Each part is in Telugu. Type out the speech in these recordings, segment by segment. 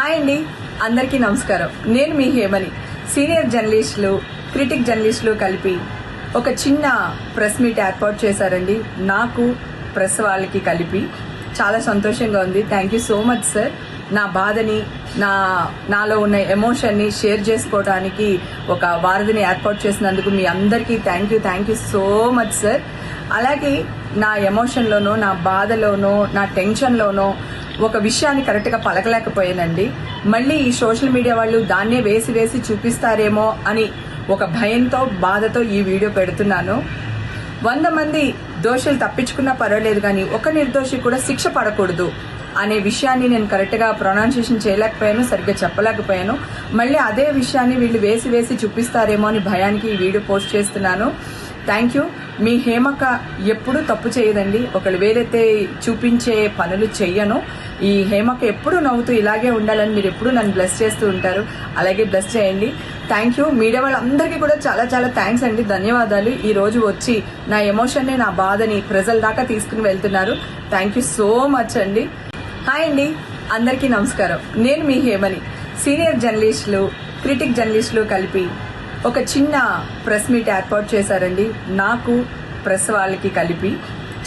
హాయ్ అండి, అందరికీ నమస్కారం. నేను మీ హేమని. సీనియర్ జర్నలిస్టులు, క్రిటిక్ జర్నలిస్టులు కలిపి ఒక చిన్న ప్రెస్ మీట్ ఏర్పాటు చేశారండి. నాకు ప్రెస్ వాళ్ళకి కలిపి చాలా సంతోషంగా ఉంది. Thank you so much sir. నా బాధని, నాలో ఉన్న ఎమోషన్ని షేర్ చేసుకోవడానికి ఒక వారధిని ఏర్పాటు చేసినందుకు మీ అందరికీ thank you so much sir. అలాగే నా ఎమోషన్లోనో, నా బాధలోనో, నా టెన్షన్లోనో ఒక విషయాన్ని కరెక్ట్గా పలకలేకపోయానండి. మళ్ళీ ఈ సోషల్ మీడియా వాళ్ళు దాన్నే వేసి చూపిస్తారేమో అని ఒక భయంతో, బాధతో ఈ వీడియో పెడుతున్నాను. 100 మంది దోషులు తప్పించుకున్నా పర్వాలేదు, కానీ ఒక నిర్దోషి కూడా శిక్ష పడకూడదు అనే విషయాన్ని నేను కరెక్ట్గా ప్రొనౌన్సియేషన్ చేయలేకపోయాను, సరిగ్గా చెప్పలేకపోయాను. మళ్ళీ అదే విషయాన్ని వీళ్ళు వేసి చూపిస్తారేమో అని భయానికి ఈ వీడియో పోస్ట్ చేస్తున్నాను. Thank you. మీ హేమక ఎప్పుడు తప్పు చేయదండి. ఒకళ్ళు వేరైతే చూపించే పనులు చెయ్యను. ఈ హేమక ఎప్పుడు నవ్వుతూ ఇలాగే ఉండాలని మీరు ఎప్పుడు నన్ను బ్లెస్ చేస్తూ ఉంటారు. అలాగే బ్లెస్ చేయండి. Thank you. మీడియా వాళ్ళందరికీ కూడా చాలా థ్యాంక్స్ అండి, ధన్యవాదాలు. ఈ రోజు వచ్చి నా ఎమోషన్ని, నా బాధని ప్రజల దాకా తీసుకుని వెళ్తున్నారు. థ్యాంక్ యూ సో మచ్ అండి. హాయ్ అండి, అందరికీ నమస్కారం. నేను మీ హేమని. సీనియర్ జర్నలిస్టులు, క్రిటిక్ జర్నలిస్టులు కలిపి ఒక చిన్న ప్రెస్ మీట్ ఏర్పాటు చేశారండి. నాకు ప్రెస్ వాళ్ళకి కలిపి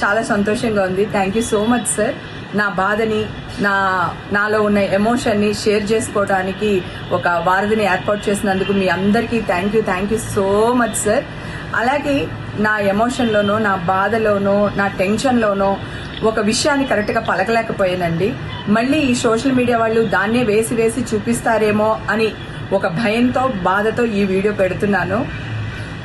చాలా సంతోషంగా ఉంది. Thank you so much sir. నా బాధని, నాలో ఉన్న ఎమోషన్ని షేర్ చేసుకోవడానికి ఒక వారధిని ఏర్పాటు చేసినందుకు మీ అందరికీ thank you so much sir. అలాగే నా ఎమోషన్లోనో, నా బాధలోనో, నా టెన్షన్లోనో ఒక విషయాన్ని కరెక్ట్గా పలకలేకపోయానండి. మళ్ళీ ఈ సోషల్ మీడియా వాళ్ళు దాన్నే వేసి చూపిస్తారేమో అని ఒక భయంతో, బాధతో ఈ వీడియో పెడుతున్నాను.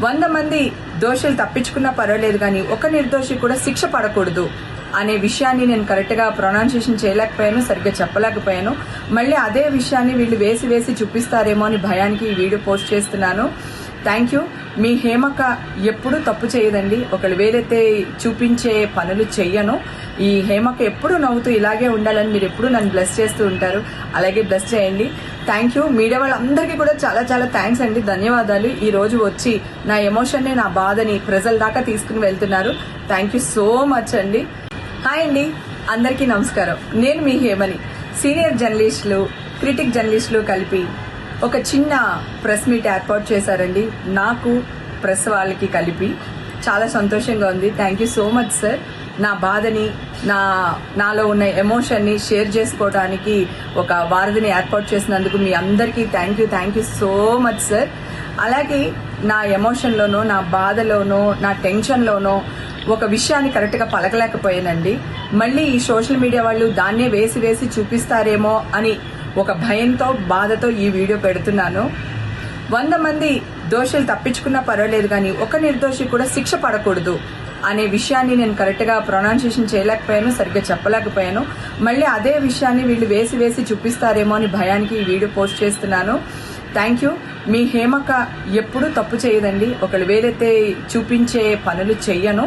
100 మంది దోషులు తప్పించుకున్నా పర్వాలేదు, కానీ ఒక నిర్దోషి కూడా శిక్ష పడకూడదు అనే విషయాన్ని నేను కరెక్ట్గా ప్రొనౌన్సియేషన్ చేయలేకపోయాను, సరిగ్గా చెప్పలేకపోయాను. మళ్ళీ అదే విషయాన్ని వీళ్ళు వేసి చూపిస్తారేమో అని భయానికి ఈ వీడియో పోస్ట్ చేస్తున్నాను. Thank you. మీ హేమక ఎప్పుడు తప్పు చేయదండి. ఒకళ్ళు వేరైతే చూపించే పనులు చెయ్యను. ఈ హేమక ఎప్పుడు నవ్వుతూ ఇలాగే ఉండాలని మీరు ఎప్పుడు నన్ను బ్లెస్ చేస్తూ ఉంటారు. అలాగే బ్లెస్ చేయండి. Thank you. మీడియా వాళ్ళందరికీ కూడా చాలా థ్యాంక్స్ అండి, ధన్యవాదాలు. ఈ రోజు వచ్చి నా ఎమోషన్ని, నా బాధని ప్రజల దాకా తీసుకుని వెళ్తున్నారు. థ్యాంక్ యూ సో మచ్ అండి. హాయ్ అండి, అందరికీ నమస్కారం. నేను మీ హేమని. సీనియర్ జర్నలిస్టులు, క్రిటిక్ జర్నలిస్టులు కలిపి ఒక చిన్న ప్రెస్ మీట్ ఏర్పాటు చేశారండి. నాకు ప్రెస్ వాళ్ళకి కలిపి చాలా సంతోషంగా ఉంది. Thank you so much sir. నా బాధని, నాలో ఉన్న ఎమోషన్ని షేర్ చేసుకోవడానికి ఒక వారధిని ఏర్పాటు చేసినందుకు మీ అందరికీ thank you so much sir. అలాగే నా ఎమోషన్లోనో, నా బాధలోనో, నా టెన్షన్లోనో ఒక విషయాన్ని కరెక్ట్గా పలకలేకపోయానండి. మళ్ళీ ఈ సోషల్ మీడియా వాళ్ళు దాన్నే వేసి చూపిస్తారేమో అని ఒక భయంతో, బాధతో ఈ వీడియో పెడుతున్నాను. 100 మంది దోషులు తప్పించుకున్నా పర్వాలేదు, కానీ ఒక నిర్దోషి కూడా శిక్ష పడకూడదు అనే విషయాన్ని నేను కరెక్ట్గా ప్రొనౌన్సియేషన్ చేయలేకపోయాను, సరిగ్గా చెప్పలేకపోయాను. మళ్ళీ అదే విషయాన్ని వీళ్ళు వేసి చూపిస్తారేమో అని భయానికి ఈ వీడియో పోస్ట్ చేస్తున్నాను. Thank you. మీ హేమక ఎప్పుడు తప్పు చేయదండి. ఒకళ్ళు వేరైతే చూపించే పనులు చెయ్యను.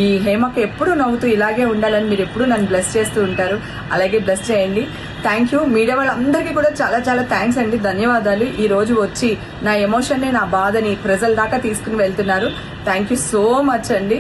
ఈ హేమక ఎప్పుడు నవ్వుతూ ఇలాగే ఉండాలని మీరు ఎప్పుడు నన్ను బ్లెస్ చేస్తూ ఉంటారు. అలాగే బ్లెస్ చేయండి. Thank you. మీడియా వాళ్ళందరికీ కూడా చాలా థ్యాంక్స్ అండి, ధన్యవాదాలు. ఈ రోజు వచ్చి నా ఎమోషన్ని, నా బాధని ప్రజల దాకా తీసుకుని వెళ్తున్నారు. థ్యాంక్ యూ సో మచ్ అండి.